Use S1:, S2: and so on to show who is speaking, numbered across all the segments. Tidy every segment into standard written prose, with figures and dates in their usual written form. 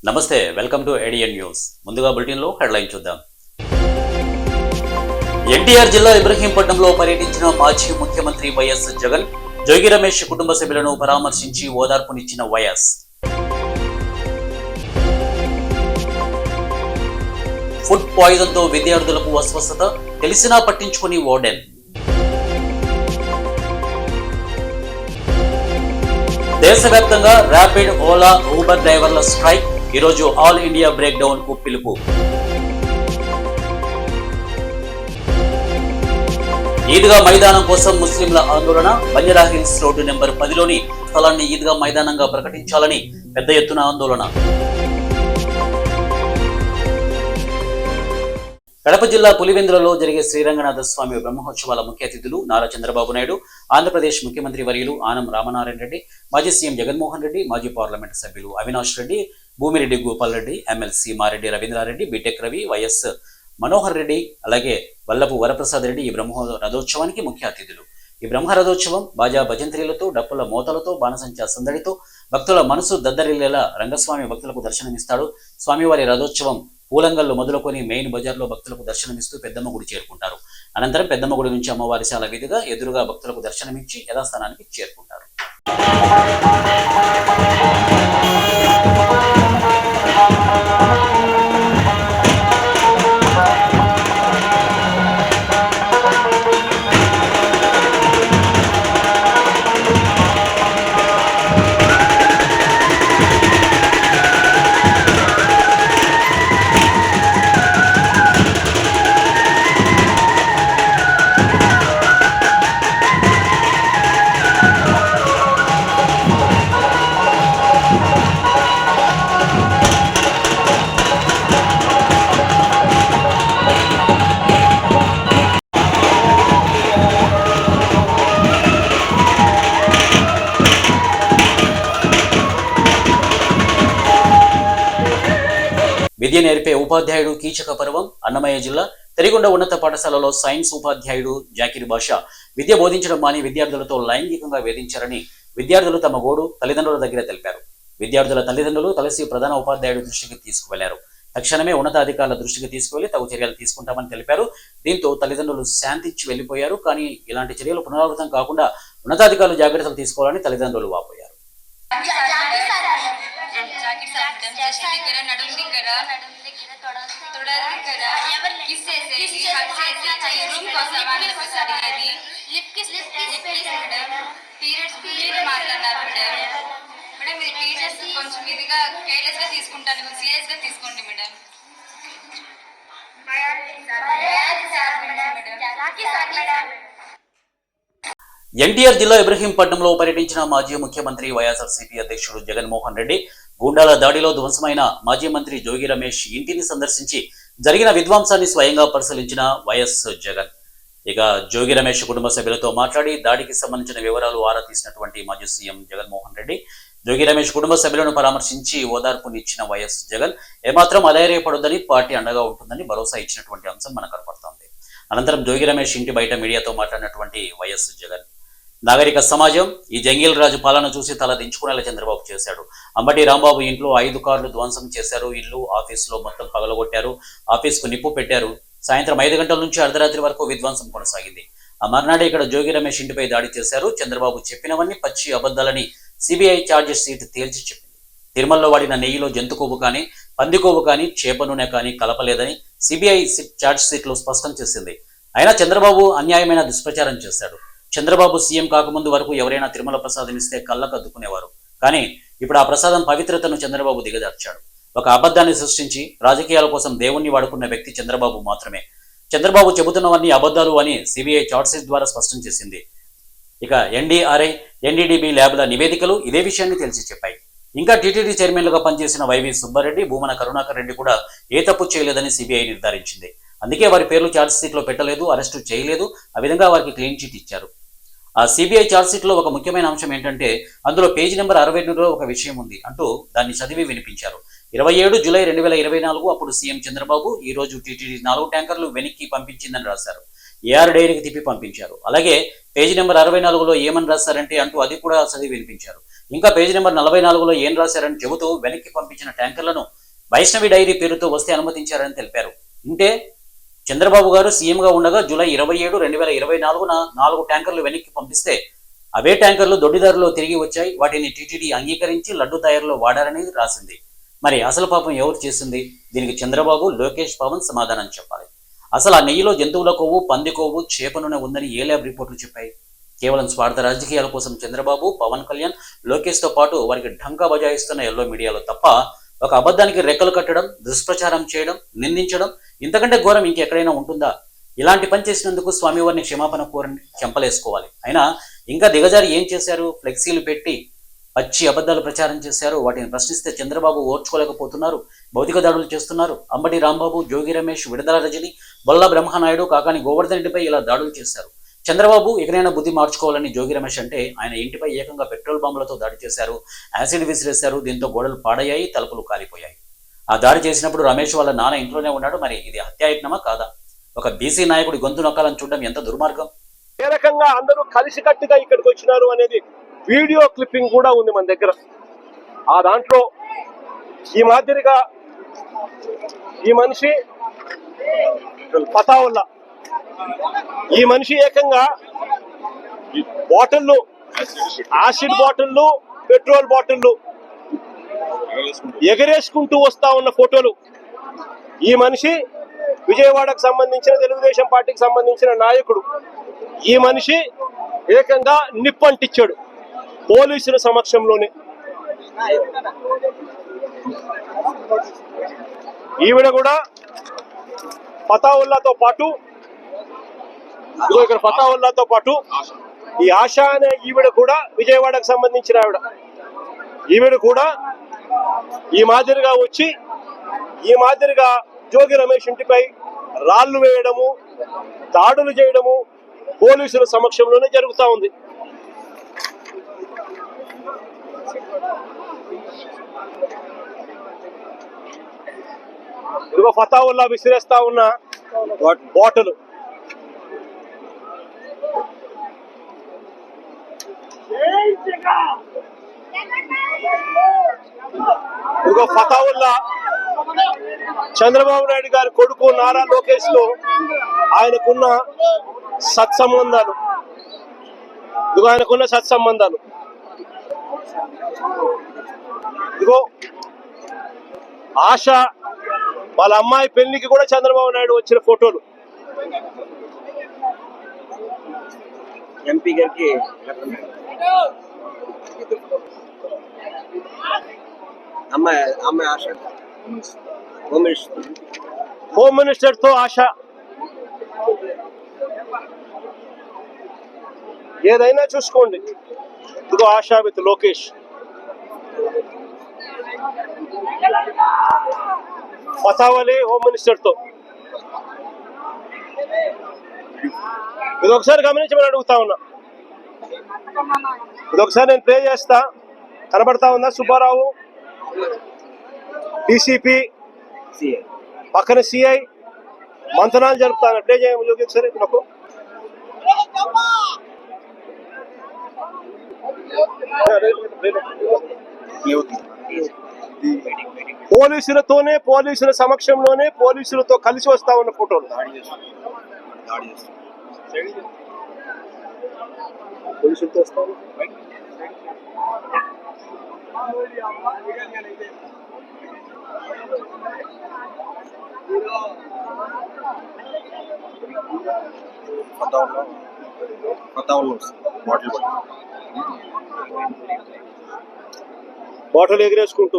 S1: నమస్తే, welcome to ఏడియన్ news. ముందుగా బులెటిన్లో హెడ్లైన్ చూద్దాం. ఎన్టీఆర్ జిల్లా ఇబ్రహీంపట్నంలో పర్యటించిన మాజీ ముఖ్యమంత్రి వైఎస్ జగన్, జోగి రమేష్ కుటుంబ సభ్యులను పరామర్శించి ఓదార్పునిచ్చిన వైఎస్. ఫుడ్ పాయిజన్తో విద్యార్థులకు అస్వస్థత, తెలిసినా పట్టించుకుని వార్డెన్. దేశవ్యాప్తంగా ర్యాపిడ్, ఓలా, ఊబర్ డ్రైవర్ల స్ట్రైక్. ఈరోజు ఆల్ ఇండియా బ్రేక్ డౌన్ కు పిలుపు. ఈద్గా మైదానం కోసం ముస్లింల ఆందోళన. బంజారా హిల్స్ రోడ్డు నెంబర్ 10లోని స్థలాన్ని ఈద్గా మైదానంగా ప్రకటించాలని పెద్ద ఎత్తున ఆందోళన. కడప జిల్లా పులివెందులలో జరిగే శ్రీరంగనాథ స్వామి బ్రహ్మోత్సవాల ముఖ్య అతిథులు నారా చంద్రబాబు నాయుడు, ఆంధ్రప్రదేశ్ ముఖ్యమంత్రి వర్యులు ఆనం రామనారాయణ రెడ్డి, మాజీ సీఎం జగన్మోహన్ రెడ్డి, మాజీ పార్లమెంటు సభ్యులు Avinash Reddy, Bhumireddy Gopal Reddy, MLC Mareddy Ravindra Reddy, BTech Ravi, YS Manohar Reddy, అలాగే వల్లపు వరప్రసాద్ రెడ్డి ఈ బ్రహ్మ రథోత్సవానికి ముఖ్య అతిథులు. ఈ బ్రహ్మ రథోత్సవం బాజా భజంత్రీలతో, డప్పుల మోతలతో, బాణసంచా సందడితో భక్తుల మనసు దద్దరిల్లేలా రంగస్వామి భక్తులకు దర్శనమిస్తాడు. స్వామివారి రథోత్సవం పూలంగల్లు మొదలుకొని మెయిన్ బజార్లో భక్తులకు దర్శనమిస్తూ పెద్దమ్మ గుడి చేరుకుంటారు. అనంతరం పెద్దమ్మ గుడి నుంచి అమ్మవారి శాల వీధిగా ఎదురుగా భక్తులకు దర్శనమిచ్చి యథాస్థానానికి చేరుకుంటారు. విద్య నేర్పే ఉపాధ్యాయుడు కీచక పర్వం. అన్నమయ్య జిల్లా తెరిగొండ ఉన్నత పాఠశాలలో సైన్స్ ఉపాధ్యాయుడు జాకిర్ బాషా విద్య బోధించడం మాని విద్యార్థులతో లైంగికంగా వేధించారని విద్యార్థులు తమ గోడు తల్లిదండ్రుల దగ్గర తెలిపారు. విద్యార్థుల తల్లిదండ్రులు కలిసి ప్రధాన ఉపాధ్యాయుడు దృష్టికి తీసుకువెళ్లారు. తక్షణమే ఉన్నతాధికారుల దృష్టికి తీసుకువెళ్లి తగు చర్యలు తీసుకుంటామని తెలిపారు. దీంతో తల్లిదండ్రులు శాంతించి వెళ్లిపోయారు. కానీ ఇలాంటి చర్యలు పునరావృతం కాకుండా ఉన్నతాధికారులు జాగ్రత్తలు తీసుకోవాలని తల్లిదండ్రులు వాపోయారు. ఎన్టీఆర్ జిల్లా ఇబ్రహీంపట్నంలో పర్యటించిన మాజీ ముఖ్యమంత్రి వైఎస్ఆర్సీపీ అధ్యక్షుడు జగన్మోహన్ రెడ్డి గూండాల దాడిలో ధ్వంసమైన మాజీ మంత్రి జోగి రమేష్ ఇంటిని సందర్శించి జరిగిన విధ్వంసాన్ని స్వయంగా పరిశీలించిన వైఎస్ జగన్. ఇక జోగి రమేష్ కుటుంబ సభ్యులతో మాట్లాడి దాడికి సంబంధించిన వివరాలు ఆరా తీసినటువంటి మాజీ సీఎం జగన్మోహన్ రెడ్డి జోగి రమేష్ కుటుంబ సభ్యులను పరామర్శించి ఓదార్పునిచ్చిన వైఎస్ జగన్ ఏమాత్రం అధైర్యపడొద్దని, పార్టీ అండగా ఉంటుందని భరోసా ఇచ్చినటువంటి అంశం మనకు కనపడుతోంది. అనంతరం జోగి రమేష్ ఇంటి బయట మీడియాతో మాట్లాడినటువంటి వైఎస్ జగన్ నాగరిక సమాజం ఈ జంగీల్ రాజు పాలన చూసి తల దించుకునేలా చంద్రబాబు చేశాడు. అంబటి రాంబాబు ఇంట్లో 5 కార్లు ధ్వంసం చేశారు. ఇల్లు, ఆఫీసులో మొత్తం పగలగొట్టారు. ఆఫీసుకు నిప్పు పెట్టారు. సాయంత్రం 5 గంటల నుంచి అర్ధరాత్రి వరకు విధ్వంసం కొనసాగింది. ఆ మర్నాడే ఇక్కడ జోగి రమేష్ ఇంటిపై దాడి చేశారు. చంద్రబాబు చెప్పినవన్నీ పచ్చి అబద్ధాలని సిబిఐ ఛార్జ్ షీట్ తేల్చి చెప్పింది. తిరుమలలో వాడిన నెయ్యిలో జంతు కొవ్వు కానీ, పంది కొవ్వు కానీ, చేప నూనె కానీ కలపలేదని సిబిఐ ఛార్జ్ షీట్లో స్పష్టం చేసింది. అయినా చంద్రబాబు అన్యాయమైన దుష్ప్రచారం చేశాడు. చంద్రబాబు సీఎం కాకముందు వరకు ఎవరైనా తిరుమల ప్రసాదం ఇస్తే కళ్ళకు అద్దుకునేవారు. కానీ ఇప్పుడు ఆ ప్రసాదం పవిత్రతను చంద్రబాబు దిగజార్చాడు. ఒక అబద్ధాన్ని సృష్టించి రాజకీయాల కోసం దేవుణ్ణి వాడుకున్న వ్యక్తి చంద్రబాబు మాత్రమే. చంద్రబాబు చెబుతున్నవన్నీ అబద్ధాలు అని సిబిఐ చార్జ్షీట్ ద్వారా స్పష్టం చేసింది. ఇక ఎన్డీఆర్ఐ, ఎన్డీడీబీ ల్యాబ్ల నివేదికలు ఇదే విషయాన్ని తేల్చి చెప్పాయి. ఇంకా టీటీడీ చైర్మన్లుగా పనిచేసిన వైవి సుబ్బారెడ్డి, భూమన కరుణాకర్ రెడ్డి కూడా ఏ తప్పు చేయలేదని సిబిఐ నిర్ధారించింది. అందుకే వారి పేర్లు ఛార్జ్షీట్లో పెట్టలేదు, అరెస్టు చేయలేదు. ఆ విధంగా వారికి క్లీన్ చిట్ ఇచ్చారు. ఆ సిబిఐ ఛార్జ్షీట్లో ఒక ముఖ్యమైన అంశం ఏంటంటే అందులో పేజీ నెంబర్ 62లో ఒక విషయం ఉంది అంటూ దాన్ని చదివి వినిపించారు. 27 జూలై 2024 అప్పుడు సీఎం చంద్రబాబు ఈ రోజు టీటీడీ 4 ట్యాంకర్లు వెనక్కి పంపించిందని రాశారు. ఏఆర్ డైరీకి తిప్పి పంపించారు. అలాగే పేజీ నెంబర్ 64లో ఏమని రాశారంటే అంటూ అది కూడా చదివి వినిపించారు. ఇంకా పేజీ నెంబర్ 44లో ఏం రాశారని చెబుతూ వెనక్కి పంపించిన ట్యాంకర్లను వైష్ణవి డైరీ పేరుతో వస్తే అనుమతించారని తెలిపారు. అంటే చంద్రబాబు గారు సీఎంగా ఉండగా జూలై 27, 2024న 4 ట్యాంకర్లు వెనక్కి పంపిస్తే అవే ట్యాంకర్లు దొడ్డిదారులో తిరిగి వచ్చాయి. వాటిని టీటీడీ అంగీకరించి లడ్డు తయారులో వాడారని రాసింది. మరి అసలు పాపం ఎవరు చేసింది? దీనికి చంద్రబాబు, లోకేష్, పవన్ సమాధానం చెప్పాలి. అసలు ఆ నెయ్యిలో జంతువుల కొవ్వు, పంది కొవ్వు, చేప నూనె ఉందని ఏ ల్యాబ్ రిపోర్టులు చెప్పాయి? కేవలం స్వార్థ రాజకీయాల కోసం చంద్రబాబు, పవన్ కళ్యాణ్, లోకేష్తో పాటు వారికి ఢంకా బజాయిస్తున్న ఎల్లో మీడియాలో తప్ప ఒక అబద్ధానికి రెక్కలు కట్టడం, దుష్ప్రచారం చేయడం, నిందించడం ఇంతకంటే ఘోరం ఇంకెక్కడైనా ఉంటుందా? ఇలాంటి పని చేసినందుకు స్వామివారిని క్షమాపణ కోరని చెంపలేసుకోవాలి. అయినా ఇంకా దిగజారి ఏం చేశారు? ఫ్లెక్సీలు పెట్టి పచ్చి అబద్ధాలు ప్రచారం చేశారు. వాటిని ప్రశ్నిస్తే చంద్రబాబు ఓర్చుకోలేకపోతున్నారు. భౌతిక దాడులు చేస్తున్నారు. అంబటి రాంబాబు, జోగి రమేష్, విడుదల రజని, బొల్ల బ్రహ్మనాయుడు, కాకాని గోవర్ధన్ రెడ్డిపై ఇలా దాడులు చేశారు. చంద్రబాబు ఎక్కడైనా బుద్ధి మార్చుకోవాలని జోగి రమేష్ అంటే ఆయన ఇంటిపై ఏకంగా పెట్రోల్ బాంబులతో దాడి చేశారు. యాసిడ్ విసిరేశారు. దీంతో గోడలు పాడయ్యాయి, తలుపులు కాలిపోయాయి. ఆ దాడి చేసినప్పుడు రమేష్ వాళ్ళ నాన్న ఇంట్లోనే ఉన్నాడు. మరి ఇది హత్యాయత్నమా కాదా? ఒక బీసీ నాయకుడి గొంతు నొక్కాలని చూడడం ఎంత దుర్మార్గం.
S2: ఏ రకంగా అందరూ కలిసికట్టుగా ఇక్కడికి వచ్చినారు అనేది వీడియో క్లిప్పింగ్ కూడా ఉంది మన దగ్గర. ఆ దాంట్లో ఈ మాదిరిగా ఈ మనిషి పతావుల్లా, ఈ మనిషి ఏకంగా బాటిళ్ళు, యాసిడ్ బాటిళ్ళు, పెట్రోల్ బాటిళ్ళు ఎగరేసుకుంటూ వస్తా ఉన్న ఫోటోలు. ఈ మనిషి విజయవాడకు సంబంధించిన తెలుగుదేశం పార్టీకి సంబంధించిన నాయకుడు. ఈ మనిషి ఏకంగా నిప్పంటిచ్చాడు పోలీసుల సమక్షంలోనే. ఈవిడ కూడా పతావుల్లాతో పాటు, ఇక్కడ పతావుల్లాతో పాటు ఈ ఆశా అనే ఈవిడ కూడా విజయవాడకు సంబంధించిన ఆవిడ. ఈవిడ కూడా ఈ మాదిరిగా వచ్చి ఈ మాదిరిగా జోగి రమేష్ ఇంటిపై రాళ్లు వేయడము, దాడులు చేయడము పోలీసుల సమక్షంలోనే జరుగుతూ ఉంది. ఇదిగో ఫతావుల్లా విసిరేస్తా ఉన్న బాటలు. ఇదిగో ఫతావుల్లా చంద్రబాబు నాయుడు గారి కొడుకు నారా లోకేష్ తో ఆయనకున్న సత్సంబంధాలు. ఇదిగో ఆయనకున్న సత్సంబంధాలు. ఇదిగో ఆశ వాళ్ళ అమ్మాయి పెళ్లికి కూడా చంద్రబాబు నాయుడు వచ్చిన ఫోటోలు.
S3: ఎంపీ గారికి అమ్మాయి ఆశ
S2: హోమ్ మినిస్టర్ తో ఆశ. ఏదైనా చూసుకోండి. ఇదిగో ఆశ విత్ లోకేష్. పతావలి హోమ్ మినిస్టర్ తో. ఇది ఒకసారి గమనించమని అడుగుతా ఉన్నా. ఇదొకసారి నేను ప్లే చేస్తా. కనబడతా ఉందా? సుబ్బారావు డీసీపీ, పక్కన సిఐ మంతనాలు జరుపుతాను. ప్లే చేయమని ఒకసారి నాకు. పోలీసులతోనే, పోలీసుల సమక్షంలోనే పోలీసులతో కలిసి వస్తా ఉన్న ఫోటోలు. పోలీసులతో వస్తాను. బాటిల్ ఎగిరేసుకుంటూ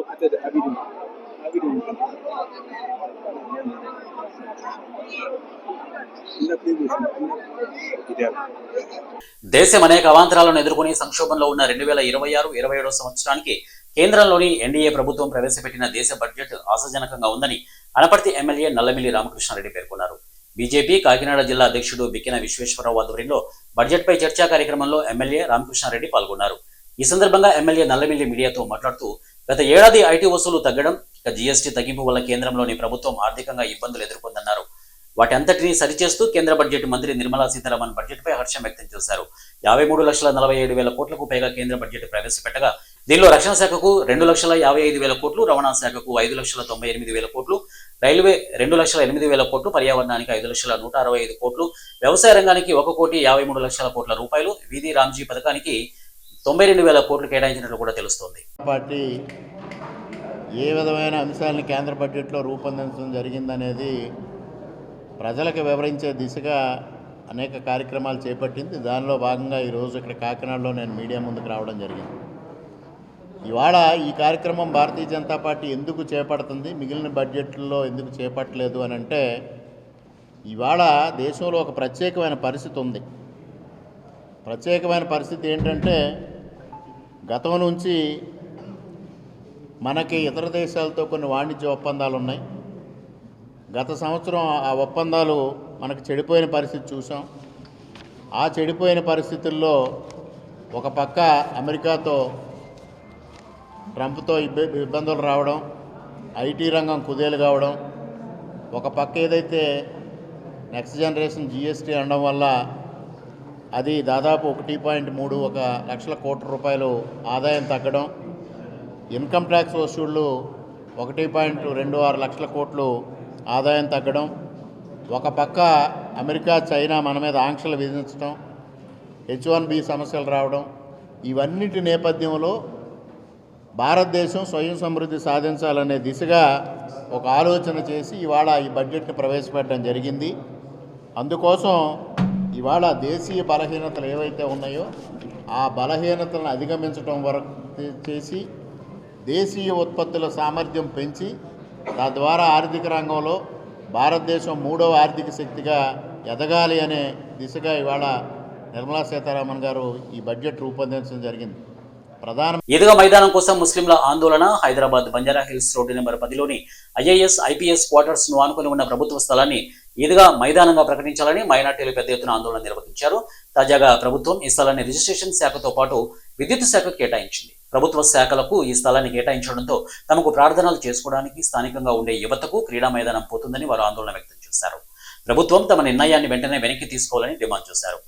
S1: దేశం అనేక అవాంతరాలను ఎదుర్కొని సంక్షోభంలో ఉన్న 2026-27 సంవత్సరానికి కేంద్రంలోని ఎన్డీఏ ప్రభుత్వం ప్రవేశపెట్టిన దేశ బడ్జెట్ ఆశాజనకంగా ఉందని అనపర్తి ఎమ్మెల్యే నల్లమిల్లి రామకృష్ణారెడ్డి పేర్కొన్నారు. బీజేపీ కాకినాడ జిల్లా అధ్యక్షుడు బిక్కిన విశ్వేశ్వరరావు ఆధ్వర్యంలో బడ్జెట్పై చర్చా కార్యక్రమంలో ఎమ్మెల్యే రామకృష్ణారెడ్డి పాల్గొన్నారు. ఈ సందర్భంగా ఎమ్మెల్యే నల్లమిల్లి మీడియాతో మాట్లాడుతూ గత ఏడాది ఐటీ వసూలు తగ్గడం, జీఎస్టీ తగ్గింపు వల్ల కేంద్రంలోని ప్రభుత్వం ఆర్థికంగా ఇబ్బందులు ఎదుర్కొందన్నారు. వాటి అంతటినీ సరిచేస్తూ కేంద్ర బడ్జెట్ మంత్రి నిర్మలా సీతారామన్ బడ్జెట్పై హర్షం వ్యక్తం చేశారు. 53,47,000 కోట్లకు పైగా కేంద్ర బడ్జెట్ ప్రవేశపెట్టగా దీనిలో రక్షణ శాఖకు 2,55,000 కోట్లు, రవాణా శాఖకు 5,98,000 కోట్లు, రైల్వే 2,08,000 కోట్లు, పర్యావరణానికి 5,165 కోట్లు, వ్యవసాయ రంగానికి 1,53,00,000 కోట్ల రూపాయలు, వీధి రామ్జీ పథకానికి 92,000 కోట్లు కేటాయించినట్లు కూడా తెలుస్తోంది.
S4: పార్టీ ఏ విధమైన అంశాలను కేంద్ర బడ్జెట్లో రూపొందించడం జరిగిందనేది ప్రజలకు వివరించే దిశగా అనేక కార్యక్రమాలు చేపట్టింది. దానిలో భాగంగా ఈరోజు ఇక్కడ కాకినాడలో నేను మీడియా ముందుకు రావడం జరిగింది. ఇవాళ ఈ కార్యక్రమం భారతీయ జనతా పార్టీ ఎందుకు చేపడుతుంది, మిగిలిన బడ్జెట్లలో ఎందుకు చేపట్టలేదు అని అంటే, ఇవాళ దేశంలో ఒక ప్రత్యేకమైన పరిస్థితి ఉంది. ప్రత్యేకమైన పరిస్థితి ఏంటంటే, గతం నుంచి మనకి ఇతర దేశాలతో కొన్ని వాణిజ్య ఒప్పందాలు ఉన్నాయి. గత సంవత్సరం ఆ ఒప్పందాలు మనకు చెడిపోయిన పరిస్థితి చూసాం. ఆ చెడిపోయిన పరిస్థితుల్లో ఒక పక్క అమెరికాతో ట్రంప్తో ఇబ్బందులు రావడం, ఐటీ రంగం కుదేలు కావడం, ఒక పక్క ఏదైతే నెక్స్ట్ జనరేషన్ GST అనడం వల్ల అది దాదాపు 1.3 లక్షల కోట్ల రూపాయలు ఆదాయం తగ్గడం, ఇన్కమ్ ట్యాక్స్ వసూళ్లు 1.26 లక్షల కోట్లు ఆదాయం తగ్గడం, ఒక పక్క అమెరికా చైనా మన మీద ఆంక్షలు విధించడం, H1B సమస్యలు రావడం, ఇవన్నిటి నేపథ్యంలో భారతదేశం స్వయం సమృద్ధి సాధించాలనే దిశగా ఒక ఆలోచన చేసి ఇవాళ ఈ బడ్జెట్ని ప్రవేశపెట్టడం జరిగింది. అందుకోసం ఇవాళ దేశీయ బలహీనతలు ఏవైతే ఉన్నాయో ఆ బలహీనతలను అధిగమించడం వరకు చేసి దేశీయ ఉత్పత్తుల సామర్థ్యం పెంచి తద్వారా ఆర్థిక రంగంలో భారతదేశం 3వ ఆర్థిక శక్తిగా ఎదగాలి అనే దిశగా ఇవాళ నిర్మలా సీతారామన్ గారు ఈ బడ్జెట్ రూపొందించడం జరిగింది.
S1: ఈద్గా మైదానం కోసం ముస్లింల ఆందోళన. Hyderabad Banjara Hills road number 10లోని IAS, IPS క్వార్టర్స్ ను ఆనుకుని ఉన్న ప్రభుత్వ స్థలాన్ని ఈద్గా మైదానంగా ప్రకటించాలని మైనార్టీలు పెద్ద ఎత్తున ఆందోళన నిర్వహించారు. తాజాగా ప్రభుత్వం ఈ స్థలాన్ని రిజిస్ట్రేషన్ శాఖతో పాటు విద్యుత్ శాఖకు కేటాయించింది. ప్రభుత్వ శాఖలకు ఈ స్థలాన్ని కేటాయించడంతో తమకు ప్రార్థనలు చేసుకోవడానికి స్థానికంగా ఉండే యువతకు క్రీడా మైదానం పోతుందని వారు ఆందోళన వ్యక్తం చేశారు. ప్రభుత్వం తమ నిర్ణయాన్ని వెంటనే వెనక్కి తీసుకోవాలని డిమాండ్ చేశారు.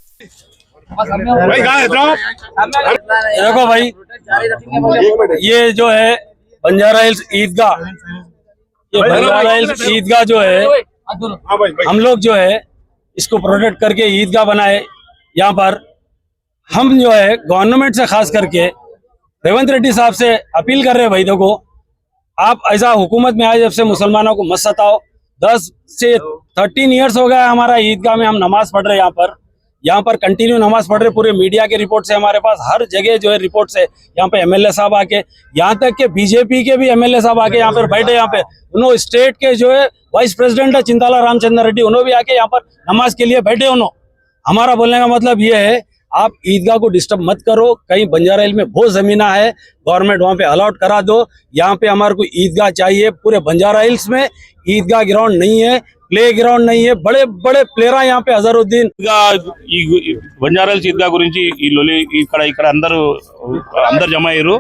S5: देखो भाई, ये जो है बंजारा हिल्स ईदगाह, ये बंजारा हिल्स ईदगाह जो है हम लोग जो है इसको प्रोटेक्ट करके ईदगाह बनाए। यहाँ पर हम जो है गवर्नमेंट से खास करके रेवंत रेड्डी साहब से अपील कर रहे हैं, भाई देखो आप ऐसा हुकूमत में आए जब से मुसलमानों को मत सताओ। 10 से 13 ईयर्स हो गया हमारा ईदगाह में हम नमाज पढ़ रहे हैं। यहाँ पर कंटिन्यू नमाज पढ़ रहे, पूरे मीडिया के रिपोर्ट से हमारे पास हर जगह जो है रिपोर्ट से यहाँ पे MLA साहब आके, यहाँ तक के बीजेपी के भी MLA साहब आके यहाँ पर बैठे। यहाँ पे उन्होंने स्टेट के जो है वाइस प्रेसिडेंट है चिंताला रामचंद्र रेड्डी, उन्होंने भी आके यहाँ पर नमाज के लिए बैठे। उन्होंने हमारा बोलने का मतलब ये है आप ईदगाह को डिस्टर्ब मत करो। कहीं बंजारा हिल में बहुत जमीना है, गवर्नमेंट वहाँ पे अलॉट करा दो। यहाँ पे हमारे को ईदगाह चाहिए। पूरे बंजारा हिल्स में ईदगाह ग्राउंड नहीं है, प्ले ग्राउंड नहीं है। बड़े बड़े प्लेयर यहाँ पे అజరుద్దీన్
S6: బంజారా హిల్స్ ఈద్గా గురించి ఈ లొలి ఇక్కడ అందరు జమ అయ్యారు.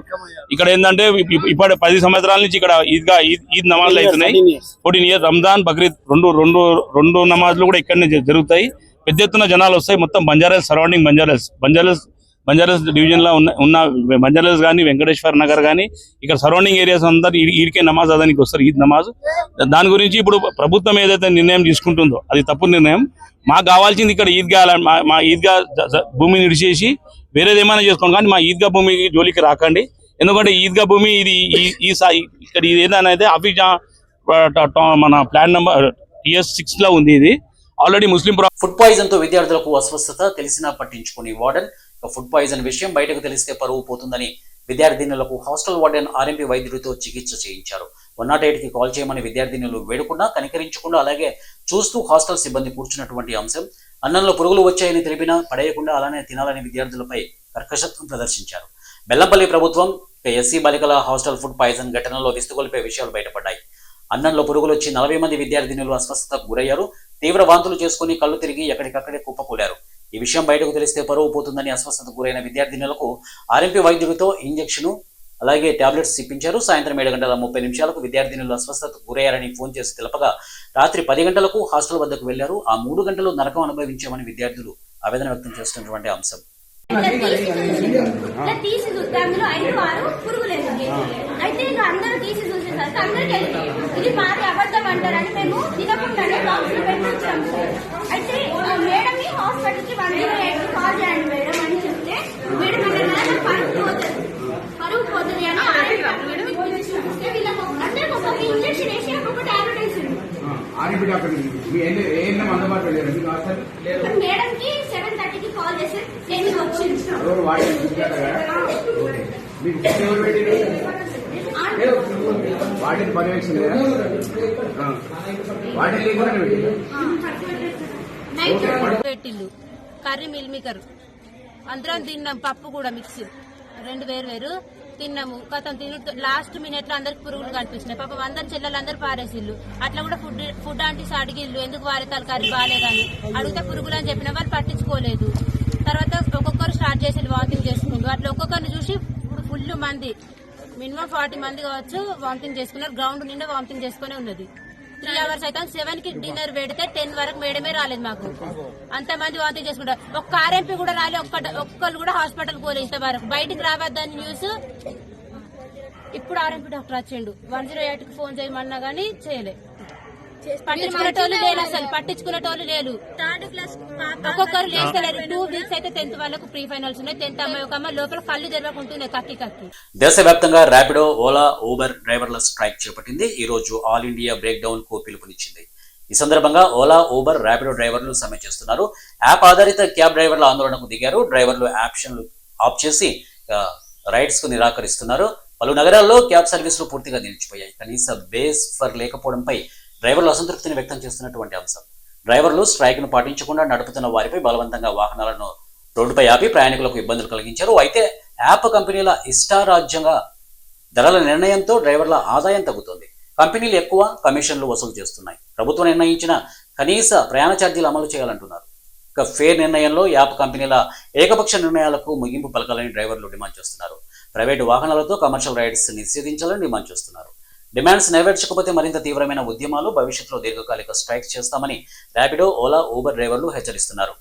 S6: ఇక్కడ ఏంటంటే ఇప్పుడు 10 సంవత్సరాల నుంచి ఇక్కడ ఈద్ నమాజ్లు అవుతున్నాయి. 14 ఇయర్స్ రంజాన్ బక్రీద్ రెండు నమాజ్లు కూడా ఇక్కడనే జరుగుతాయి. పెద్ద ఎత్తున జనాలు వస్తాయి. మొత్తం Banjara hills surrounding Banjara hills division లో ఉన్న బంజారా హిల్స్ కానీ వెంకటేశ్వర నగర్ కానీ ఇక్కడ సరౌండింగ్ ఏరియాస్ అందరు ఈడికే నమాజ్ అదానికి వస్తారు, ఈద్ నమాజ్. దాని గురించి ఇప్పుడు ప్రభుత్వం ఏదైతే నిర్ణయం తీసుకుంటుందో అది తప్పు నిర్ణయం. మాకు కావాల్సింది ఇక్కడ ఈద్గా మా ఈద్గా భూమిని ఇడిచేసి వేరేది ఏమైనా చేసుకోండి, కానీ మా ఈద్గా భూమి జోలికి రాకండి. ఎందుకంటే ఈద్గా భూమి ఇది ఇక్కడ ఇది ఏదైనా అయితే ఆఫీస్ మన ప్లాన్ నెంబర్ TS6 లో ఉంది. ఇది ఆల్రెడీ ముస్లిం
S1: ఫుడ్ పాయిజన్ తో విద్యార్థులకు అస్వస్థత, తెలిసినా పట్టించుకుని వార్డెన్. ఫుడ్ పాయిజన్ విషయం బయటకు తెలిస్తే పరువు పోతుందని విద్యార్థినులకు హాస్టల్ వార్డెన్ RMP వైద్యుడితో చికిత్స చేయించారు. 108కి కాల్ చేయమని విద్యార్థినులు వేడుకున్నా కనికరించకుండా అలాగే చూస్తూ హాస్టల్ సిబ్బంది కూర్చున్నటువంటి అంశం. అన్నంలో పురుగులు వచ్చాయని తెలిపినా పడేయకుండా అలానే తినాలని విద్యార్థులపై కర్కశత్వం ప్రదర్శించారు. బెల్లంపల్లి ప్రభుత్వం SC బాలికల హాస్టల్ ఫుడ్ పాయిజన్ ఘటనలో విస్తుగొల్పే విషయాలు బయటపడ్డాయి. అన్నంలో పురుగులు వచ్చి 40 మంది విద్యార్థినులు అస్వస్థతకు గురయ్యారు. తీవ్ర వాంతులు చేసుకుని కళ్ళు తిరిగి ఎక్కడికక్కడే కుప్పకూలారు. ఈ విషయం బయటకు తెలిస్తే పరువు పోతుందని అస్వస్థతకు గురైన విద్యార్థినులకు RMP వైద్యుడితో ఇంజెక్షన్ అలాగే టాబ్లెట్స్ ఇప్పించారు. సాయంత్రం 7:30 విద్యార్థినులు అస్వస్థతకు గురయ్యారని ఫోన్ చేసి తెలపగా రాత్రి 10 గంటలకు హాస్టల్ వద్దకు వెళ్లారు. ఆ 3 గంటలు నరకం అనుభవించామని విద్యార్థులు ఆవేదన వ్యక్తం చేస్తున్నటువంటి అంశం.
S7: ఇట్లా తీసి చూస్తే అందులో 5-6 పురుగులేదు. అయితే ఇక అందరూ తీసి చూసేసరికి అందరికి వెళ్ళింది. ఇది మాది అబద్ధం అంటారని మేము తినకుండానే బాక్సులు పెట్టి వచ్చాము. అయితే మేడం హాస్పిటల్ కి 108 కాల్ చేయండి మేడం అని చెప్తే మేడం పరుగు పోతుంది అని అందరికి ఒక్కొక్క ఇంజక్షన్ వేసి ఒక్కొక్క టాబ్లెట్ వేసింది. మేడం కి 7:30కి కాల్ చేసి 10 వచ్చింది.
S8: వాటిని పర్యవేక్షణ
S9: పెట్టిల్లు కర్రీ మిల్ మేకర్ అందరం తిన్నాం. పప్పు కూడా మిక్స్ 2 వేరు తిన్నాము. కథం తిని లాస్ట్ మినిట్ లో అందరికి పురుగులు కనిపించినాయి. పాపం అందరు చెల్లెలు అందరు పారేసిల్లు. అట్లా కూడా ఫుడ్ ఆంటీస్ అడిగిల్లు ఎందుకు వారేతాలు కర్రీ బాగాలేదని అడిగితే పురుగులు అని చెప్పిన వాళ్ళు పట్టించుకోలేదు. తర్వాత ఒక్కొక్కరు స్టార్ట్ చేసి వామిటింగ్ చేసుకుంటూ అట్లా ఒక్కొక్కరిని చూసి ఇప్పుడు ఫుల్ మంది మినిమం 40 మంది కావచ్చు వామిటింగ్ చేసుకున్నారు. గ్రౌండ్ నిండా వామిటింగ్ చేసుకునే ఉన్నది. 3 hours అయితే 7కి డిన్నర్ పెడితే 10 వరకు మేడమే రాలేదు మాకు. అంతమంది వామిటింగ్ చేసుకుంటారు. ఒక్క ఆర్ఎంపీ కూడా రాలేదు. ఒక్కళ్ళు కూడా హాస్పిటల్ పోలేదు ఇంతవరకు. బయటికి రావద్దని న్యూస్. ఇప్పుడు ఆర్ఎంపీ డాక్టర్ వచ్చిండు. 108కి ఫోన్ చేయమన్నా గానీ చేయలే. పట్టించుకునేటోళ్ళు లేరు. అసలు పట్టించుకునేటోళ్ళు లేరు. ఒక్కొక్కరు లేస్తలేరు. 2 weeks అయితే 10th వాళ్ళకు ప్రీ ఫైనల్స్ ఉన్నాయి. 10th అమ్మాయి ఒక అమ్మాయి లోపల కళ్ళు జరగకుంటున్నాయి కక్కి.
S1: దేశవ్యాప్తంగా ర్యాపిడో, ఓలా, ఊబర్ డ్రైవర్ల స్ట్రైక్ చేపట్టింది. ఈ రోజు ఆల్ ఇండియా బ్రేక్ డౌన్ కు పిలుపునిచ్చింది. ఈ సందర్భంగా ఓలా, ఊబర్, ర్యాపిడో డ్రైవర్లు సమ్మె చేస్తున్నారు. యాప్ ఆధారిత క్యాబ్ డ్రైవర్ల ఆందోళనకు దిగారు. డ్రైవర్లు యాప్షన్లు ఆఫ్ చేసి రైడ్స్ కు నిరాకరిస్తున్నారు. పలు నగరాల్లో క్యాబ్ సర్వీసులు పూర్తిగా నిలిచిపోయాయి. కనీస బేస్ ఫర్ లేకపోవడంపై డ్రైవర్లు అసంతృప్తిని వ్యక్తం చేస్తున్నటువంటి అంశం. డ్రైవర్లు స్ట్రైక్ ను పాటించకుండా నడుపుతున్న వారిపై బలవంతంగా వాహనాలను రోడ్డుపై ఆపి ప్రయాణికులకు ఇబ్బందులు కలిగించారు. అయితే యాప్ కంపెనీల ఇష్టారాజ్యంగా ధరల నిర్ణయంతో డ్రైవర్ల ఆదాయం తగ్గుతోంది. కంపెనీలు ఎక్కువ కమిషన్లు వసూలు చేస్తున్నాయి. ప్రభుత్వం నిర్ణయించిన కనీస ప్రయాణ ఛార్జీలు అమలు చేయాలంటున్నారు. ఇక ఫేర్ నిర్ణయంలో యాప్ కంపెనీల ఏకపక్ష నిర్ణయాలకు ముగింపు పలకాలని డ్రైవర్లు డిమాండ్ చేస్తున్నారు. ప్రైవేటు వాహనాలతో కమర్షియల్ రైడ్స్ నిషేధించాలని డిమాండ్ చేస్తున్నారు. డిమాండ్స్ నెరవేర్చకపోతే మరింత తీవ్రమైన ఉద్యమాలు, భవిష్యత్తులో దీర్ఘకాలిక స్ట్రైక్స్ చేస్తామని ర్యాపిడో, ఓలా, ఊబర్ డ్రైవర్లు హెచ్చరిస్తున్నారు.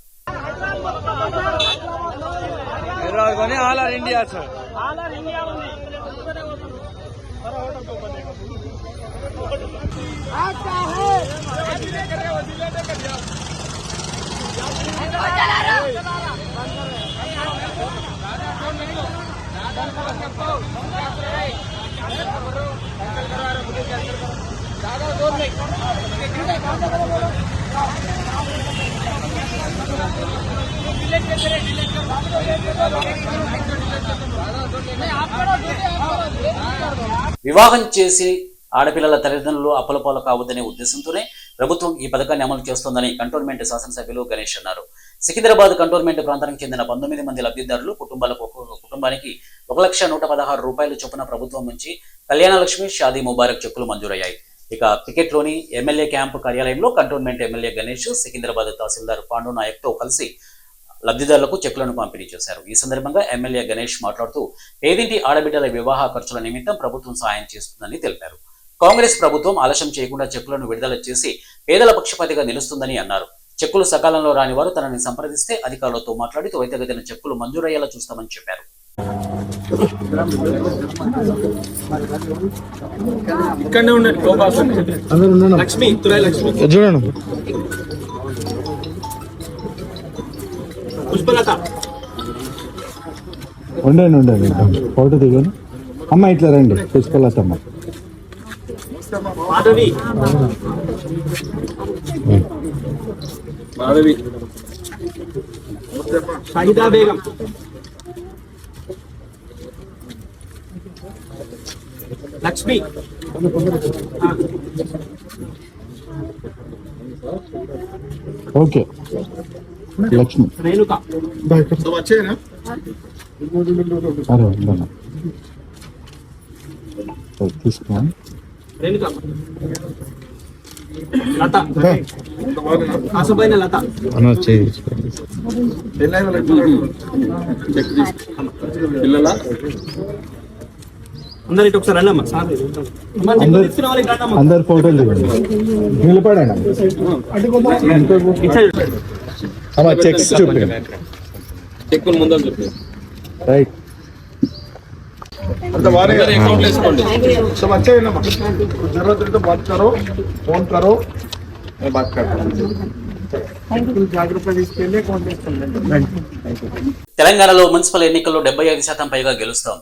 S1: వివాహం చేసి ఆడపిల్లల తల్లిదండ్రులు అప్పులపాలు కావద్దనే ఉద్దేశంతోనే ప్రభుత్వం ఈ పథకాన్ని అమలు చేస్తోందని కంటోన్మెంట్ శాసనసభ్యులు గణేష్ అన్నారు. సికింద్రాబాద్ కంటోన్మెంట్ ప్రాంతానికి చెందిన 19 మంది లబ్ధిదారులు కుటుంబానికి 1,116,000 రూపాయల చొప్పున ప్రభుత్వం నుంచి కళ్యాణలక్ష్మి, షాదీ ముబారక్ చెక్కులు మంజూరయ్యాయి. ఇక పికెట్లోని ఎమ్మెల్యే క్యాంపు కార్యాలయంలో కంటోన్మెంట్ ఎమ్మెల్యే గణేష్, సికింద్రాబాద్ తహసీల్దార్ పాండు నాయక్తో కలిసి లబ్ధిదారులకు చెక్కులను పంపిణీ చేశారు. ఈ సందర్భంగా ఎమ్మెల్యే గణేష్ మాట్లాడుతూ పేదింటి ఆడబిడ్డల వివాహ ఖర్చుల నిమిత్తం ప్రభుత్వం సాయం చేస్తుందని తెలిపారు. కాంగ్రెస్ ప్రభుత్వం ఆలస్యం చేయకుండా చెక్కులను విడుదల చేసి పేదల పక్షపాతిగా నిలుస్తుందని అన్నారు. చెక్కులు సకాలంలో రాని వారు తనని సంప్రదిస్తే అధికారులతో మాట్లాడి త్వరితగతిన చెక్కులు మంజూరయ్యేలా చూస్తామని చెప్పారు.
S10: ఉండండి ఫోటో దిగాను. అమ్మ ఇట్లా రండి. పుష్పలతమ్మ,
S2: మాధవి, షాహిదా బేగం, లక్ష్మి,
S10: ఓకే లక్ష్మి,
S2: రేణుక.
S10: తీసుకోండి.
S2: రేణుక, లత, కాసపోయిన లత, పిల్లల అందరు ఇటు ఒకసారి రండి.
S10: అందరు ఫోటోలు నిలబడండి. చెక్స్ చూపి
S3: చెక్కులు ముందు చెప్పి
S10: రైట్
S3: अकाउंट వేసుకోండి
S8: सब अच्छा है ना जरूरत है तो बात करो फोन करो मैं बात करता हूँ जागरूकता తీసుకెళ్ళి కాంటాక్ట్ చేయండి
S1: తెలంగాణలో మున్సిపల్ ఎన్నికల్లో 75% పైగా గెలుస్తాం.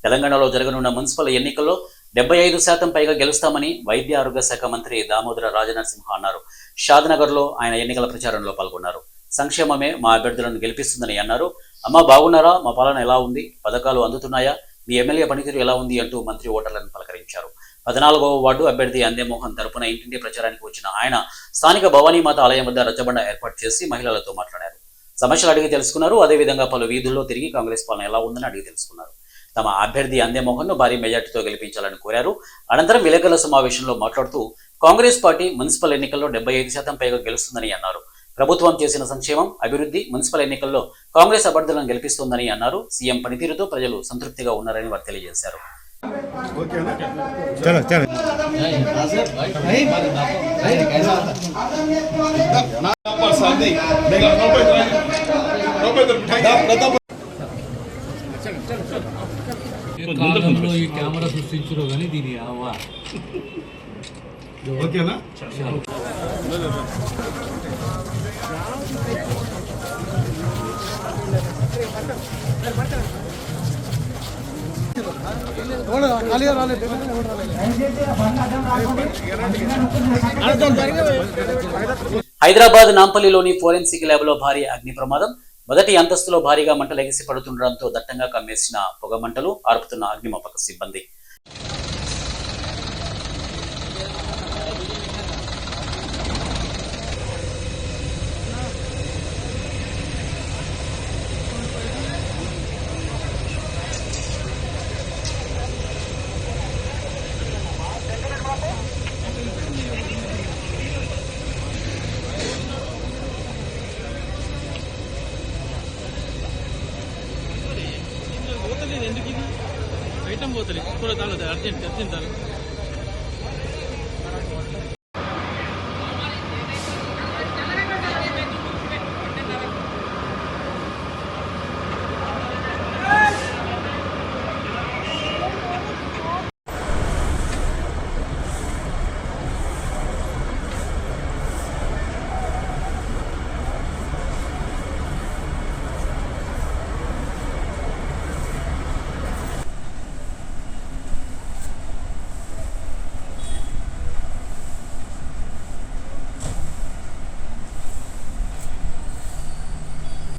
S1: తెలంగాణలో జరగనున్న మున్సిపల్ ఎన్నికల్లో 75% పైగా గెలుస్తామని వైద్య ఆరోగ్య శాఖ మంత్రి దామోదర రాజనరసింహ అన్నారు. షాద్నగర్లో ఆయన ఎన్నికల ప్రచారంలో పాల్గొన్నారు. సంక్షేమమే మా అభ్యర్థులను గెలిపిస్తుందని అన్నారు. అమ్మ బాగున్నారా, మా పాలన ఎలా ఉంది, పథకాలు అందుతున్నాయా, మీ ఎమ్మెల్యే పనితీరు ఎలా ఉంది అంటూ మంత్రి ఓటర్లను పలకరించారు. 14వ వార్డు అభ్యర్థి అందేమోహన్ తరపున ఇంటింటి ప్రచారానికి వచ్చిన ఆయన స్థానిక భవానీమాత ఆలయం వద్ద రచ్చబండ ఏర్పాటు చేసి మహిళలతో మాట్లాడారు. సమస్యలు అడిగి తెలుసుకున్నారు. అదేవిధంగా పలు వీధుల్లో తిరిగి కాంగ్రెస్ పాలన ఎలా ఉందని అడిగి తెలుసుకున్నారు. తమ అభ్యర్థి అందేమోహన్ ను భారీ మెజార్టీతో గెలిపించాలని కోరారు. అనంతరం విలేకరుల సమావేశంలో మాట్లాడుతూ కాంగ్రెస్ పార్టీ మున్సిపల్ ఎన్నికల్లో 75% పైగా గెలుస్తుందని అన్నారు. ప్రభుత్వం చేసిన సంక్షేమం, అభివృద్ధి మున్సిపల్ ఎన్నికల్లో కాంగ్రెస్ అభ్యర్థులను గెలిపిస్తోందని అన్నారు. సీఎం పనితీరుతో ప్రజలు సంతృప్తిగా ఉన్నారని వారు తెలియజేశారు.
S5: ఈ కెమెరా సృష్టించరు కానీ దీని
S8: ఓకేనా
S1: హైదరాబాద్ నాంపల్లిలోని ఫోరెన్సిక్ ల్యాబ్ లో భారీ అగ్ని ప్రమాదం. మొదటి అంతస్తులో భారీగా మంటలు ఎగిసి పడుతుండటంతో దట్టంగా కమ్మేసిన పొగ మంటలు ఆర్పుతున్న అగ్నిమాపక సిబ్బంది.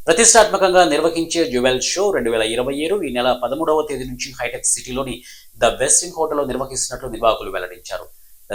S1: ప్రతిష్టాత్మకంగా నిర్వహించే జ్యువెల్ షో 2027 ఈ నెల 13వ తేదీ నుంచి హైటెక్ సిటీలోని ద వెస్టిన్ హోటల్లో నిర్వహిస్తున్నట్లు నిర్వాహకులు వెల్లడించారు.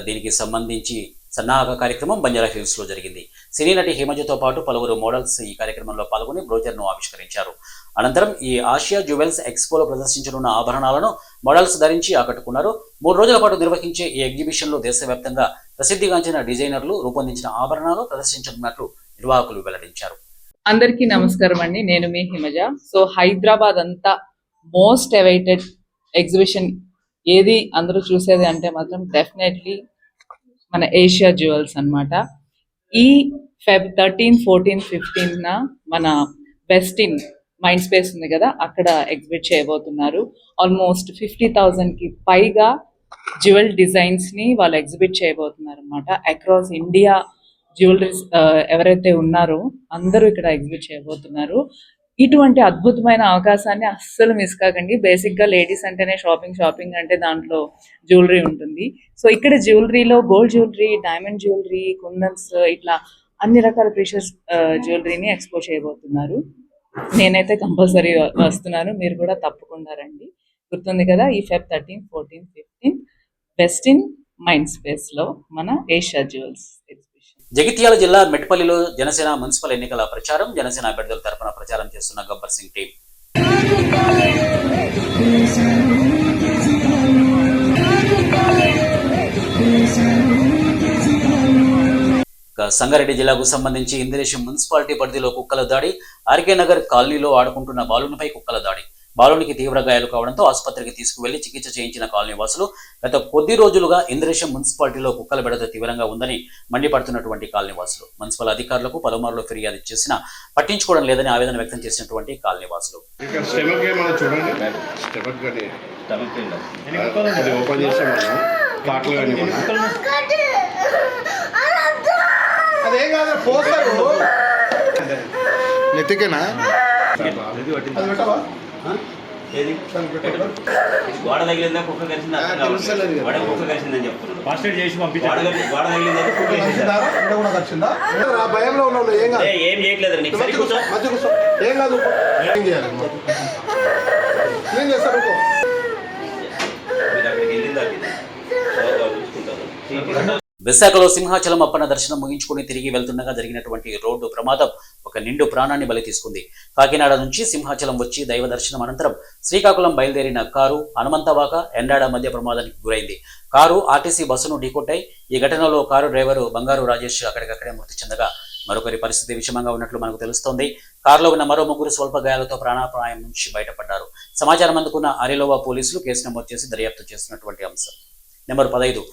S1: దీనికి సంబంధించి సన్నాహక కార్యక్రమం బంజారా హిల్స్ లో జరిగింది. సినీ నటి హిమజతో పాటు పలువురు మోడల్స్ ఈ కార్యక్రమంలో పాల్గొని బ్రోచర్ను ఆవిష్కరించారు. అనంతరం ఈ ఆసియా జ్యువెల్స్ ఎక్స్పోలో ప్రదర్శించనున్న ఆభరణాలను మోడల్స్ ధరించి ఆకట్టుకున్నారు. 3 రోజుల పాటు నిర్వహించే ఈ ఎగ్జిబిషన్ లో దేశవ్యాప్తంగా ప్రసిద్ధిగాంచిన డిజైనర్లు రూపొందించిన ఆభరణాలు ప్రదర్శించనున్నట్లు నిర్వాహకులు వెల్లడించారు.
S11: అందరికీ నమస్కారం అండి. నేను మీ హిమజ. సో హైదరాబాద్ అంతా మోస్ట్ అవైటెడ్ ఎగ్జిబిషన్ ఏది అందరూ చూసేది అంటే మాత్రం డెఫినెట్లీ మన ఏషియా జ్యువెల్స్ అన్నమాట. ఈ Feb 13, 14, 15 మన వెస్టిన్ మైండ్ స్పేస్ ఉంది కదా, అక్కడ ఎగ్జిబిట్ చేయబోతున్నారు. ఆల్మోస్ట్ 50,000కి పైగా జ్యువెల్ డిజైన్స్ ని వాళ్ళు ఎగ్జిబిట్ చేయబోతున్నారు అనమాట. అక్రాస్ ఇండియా జ్యువెలరీస్ ఎవరైతే ఉన్నారో అందరూ ఇక్కడ ఎగ్జిబిట్ చేయబోతున్నారు. ఇటువంటి అద్భుతమైన అవకాశాన్ని అస్సలు మిస్ కాకండి. బేసిక్ గా లేడీస్ అంటేనే షాపింగ్ అంటే దాంట్లో జ్యువెలరీ ఉంటుంది. సో ఇక్కడ జ్యువెలరీలో గోల్డ్ జ్యువెలరీ, డైమండ్ జ్యువెలరీ, కుందన్స్, ఇట్లా అన్ని రకాల ప్రీషియస్ జ్యువెలరీని ఎక్స్పోజ్ చేయబోతున్నారు. నేనైతే కంపల్సరీ వస్తున్నాను, మీరు కూడా తప్పకుండా రండి. గుర్తుంది కదా, ఈ Feb 13, 14, 15 వెస్టిన్ మైండ్ స్పేస్ లో మన ఏషియా జ్యువెల్స్ ఎగ్జిబిషన్.
S1: జగిత్యాల జిల్లా మెట్పల్లిలో జనసేన మున్సిపల్ ఎన్నికల ప్రచారం. జనసేన అభ్యర్థుల తరపున ప్రచారం చేస్తున్న గబ్బర్ సింగ్ టీం. సంగారెడ్డి జిల్లాకు సంబంధించి ఇందిరేశం మున్సిపాలిటీ పరిధిలో కుక్కల దాడి. ఆర్కే నగర్ కాలనీలో ఆడుకుంటున్న బాలునిపై కుక్కల దాడి. బాలునికి తీవ్ర గాయాలు కావడంతో ఆసుపత్రికి తీసుకువెళ్లి చికిత్స చేయించిన కాలనీ వాసులు గత కొద్ది రోజులుగా ఇంద్రేశం మున్సిపాలిటీలో కుక్కల బెడద తీవ్రంగా ఉందని మండిపడుతున్నటువంటి కాలనీ వాసులు మున్సిపల్ అధికారులకు పలుమార్లు ఫిర్యాదు చేసినా పట్టించుకోవడం లేదని ఆవేదన వ్యక్తం చేసినటువంటి కాలనీ వాసులు.
S8: అదేం కాదు పోస్తారు నెత్తికేనా
S12: గోడ తగిలిందా కుక్క కలిసిందా కుక్క కలిసిందని చెప్తున్నారు. ఫస్ట్ ఎయిడ్ చేసి పంపించారు. గోడ తగిలిందంటే కుక్క
S8: కలిసిందా భయంలో ఉన్నావు ఏం కాదు
S12: ఏం చేయట్లేదు. నీకు సరి కూర్చో
S8: ఏం కాదు ఏం చేయాలి ఏం చేస్తారు
S12: మీరు అక్కడికి వెళ్ళిందా చూసుకుంటారు.
S1: విశాఖలో సింహాచలం అప్పన్న దర్శనం ముగించుకుని తిరిగి వెళ్తుండగా జరిగినటువంటి రోడ్డు ప్రమాదం ఒక నిండు ప్రాణాన్ని బలి తీసుకుంది. కాకినాడ నుంచి సింహాచలం వచ్చి దైవ దర్శనం అనంతరం శ్రీకాకుళం బయలుదేరిన కారు హనుమంతవాక ఎండాడ మధ్య ప్రమాదానికి గురైంది. కారు ఆర్టీసీ బస్సును ఢీకొట్టాయి. ఈ ఘటనలో కారు డ్రైవరు బంగారు రాజేష్ అక్కడికక్కడే మృతి చెందగా మరొకరి పరిస్థితి విషమంగా ఉన్నట్లు మనకు తెలుస్తోంది. కారులో ఉన్న మరో ముగ్గురు స్వల్ప గాయాలతో ప్రాణాపాయం నుంచి బయటపడ్డారు. సమాచారం అందుకున్న అరిలోవా పోలీసులు కేసు నమోదు చేసి దర్యాప్తు చేస్తున్నటువంటి అంశం. నెంబర్ 15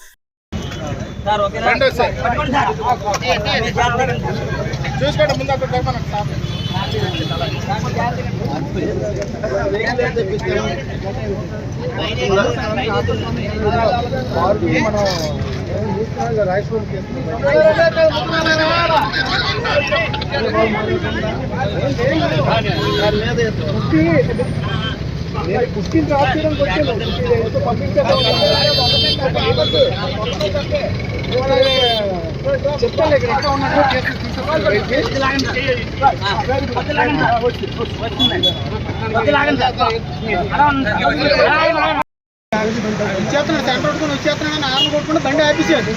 S8: చూసుకోండి ముందు అక్కడ కుస్తీ రాష్ట్రానికి వచ్చాను పంపించాను చెప్తాను ఇక్కడ ఎక్కడ ఉన్నట్టు వచ్చేస్తున్నాడు సెంటర్ కొట్టుకుని వచ్చేస్తున్నాడు ఆర్లు కొట్టుకుని బండి ఆపేసాడు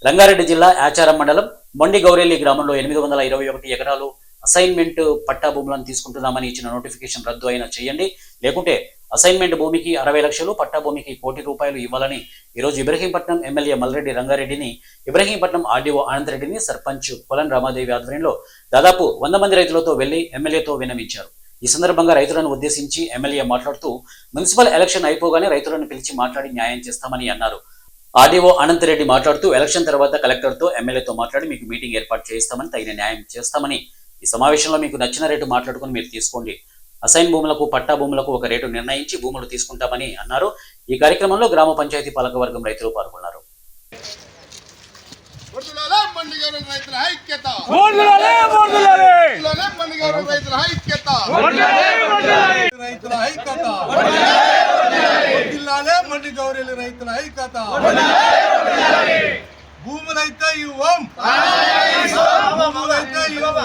S1: రంగారెడ్డి జిల్లా ఆచారం మండలం మొండి గౌరెల్లి గ్రామంలో 821 ఎకరాలు అసైన్మెంట్ పట్టా భూములను తీసుకుంటున్నామని ఇచ్చిన నోటిఫికేషన్ రద్దు అయినా చేయండి, లేకుంటే అసైన్మెంట్ భూమికి 60 లక్షలు, పట్టా భూమికి ₹1 కోటి ఇవ్వాలని ఈరోజు ఇబ్రహీంపట్నం ఎమ్మెల్యే మల్రెడ్డి రంగారెడ్డిని, ఇబ్రహీంపట్నం ఆర్డీఓ అనంతరెడ్డిని, సర్పంచ్ కొలన్ రామాదేవి ఆధ్వర్యంలో దాదాపు 100 మంది రైతులతో వెళ్లి ఎమ్మెల్యేతో విన్నవించారు. ఈ సందర్భంగా రైతులను ఉద్దేశించి ఎమ్మెల్యే మాట్లాడుతూ మున్సిపల్ ఎలక్షన్ అయిపోగానే రైతులను పిలిచి మాట్లాడి న్యాయం చేస్తామని అన్నారు. ఆర్డీఓ అనంతరెడ్డి మాట్లాడుతూ ఎలక్షన్ తర్వాత కలెక్టర్తో ఎమ్మెల్యేతో మాట్లాడి మీకు మీటింగ్ ఏర్పాటు చేస్తామని, తగిన న్యాయం చేస్తామని, ఈ సమావేశంలో మీకు నచ్చిన రేటు మాట్లాడుకుని మీరు తీసుకోండి, అసైన్ భూములకు పట్టా భూములకు ఒక రేటు నిర్ణయించి భూములు తీసుకుంటామని అన్నారు. ఈ కార్యక్రమంలో గ్రామ పంచాయతీ పాలకవర్గం రైతులు పాల్గొన్నారు.
S8: భూములైతే ఇవ్వం, భూములైతే ఇవ్వం.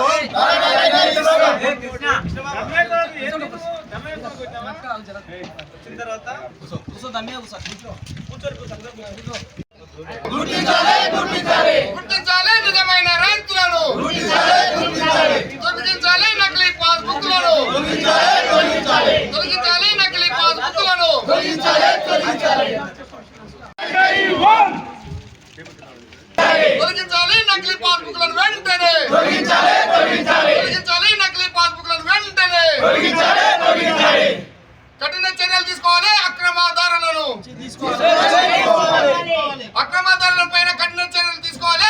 S8: గుర్తించాలి నిజమైన రైతులను, తొలగించాలి నకిలీ పాస్బుక్లను, తొలగించాలి నకిలీ పాస్బుక్లను. తొలగించాలి నకిలీ పాస్బుక్లను వెంటనే, తొలగించాలి నకిలీ పాస్బుక్లను వెంటనే. కఠిన చర్యలు తీసుకోవాలి అక్రమదారులను, అక్రమదారుల పైన కఠిన చర్యలు తీసుకోవాలి.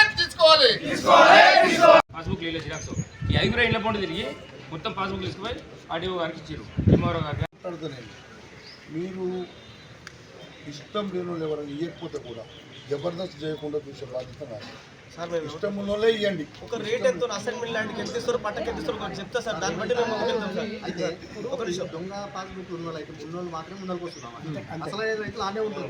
S5: పాస్బుక్ లేదు జిరాక్స్ ఈ 5 ఇంట్లో పండు తిరిగి మొత్తం పాస్బుక్ తీసుకుపోయి ఆర్డీఓ గారికి ఇచ్చారు.
S8: మీరు ఇష్టం లేని వాళ్ళు ఎవరైనా ఇవ్వకపోతే కూడా జబర్దస్త్ చేయకుండా చూసే బాధ్యత నాకు. ఇష్టం ఉన్నోళ్ళే ఇవ్వండి.
S13: ఒక రేట్ ఎంత అసైన్మెంట్ ల్యాండ్కి ఎంత ఇస్తారు, పట్టకి ఎంత ఇస్తారు చెప్తా సార్, దాన్ని బట్టి మేము ముందుకెళ్తాం సార్. అయితే ఒక దొంగ పాస్బుక్ ఉన్న వాళ్ళు అయితే ఉన్నోళ్ళు మాత్రమే ముందరకు వస్తున్నాం. అసలు రైతులు ఆనే ఉంటారు.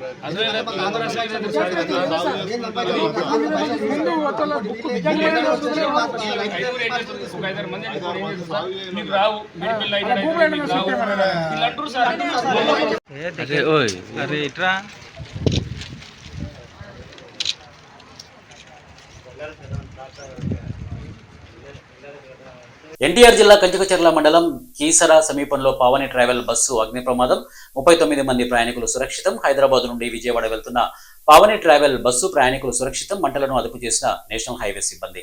S1: ఎన్టీఆర్ జిల్లా కంచికచర్ల మండలం కీసర సమీపంలో పావని ట్రావెల్ బస్సు అగ్ని ప్రమాదం. 39 మంది ప్రయాణికులు సురక్షితం. హైదరాబాద్ నుండి విజయవాడ వెళ్తున్న పావని ట్రావెల్ బస్సు ప్రయాణికులు సురక్షితం, మంటలను అదుపు చేసిన నేషనల్ హైవే సిబ్బంది.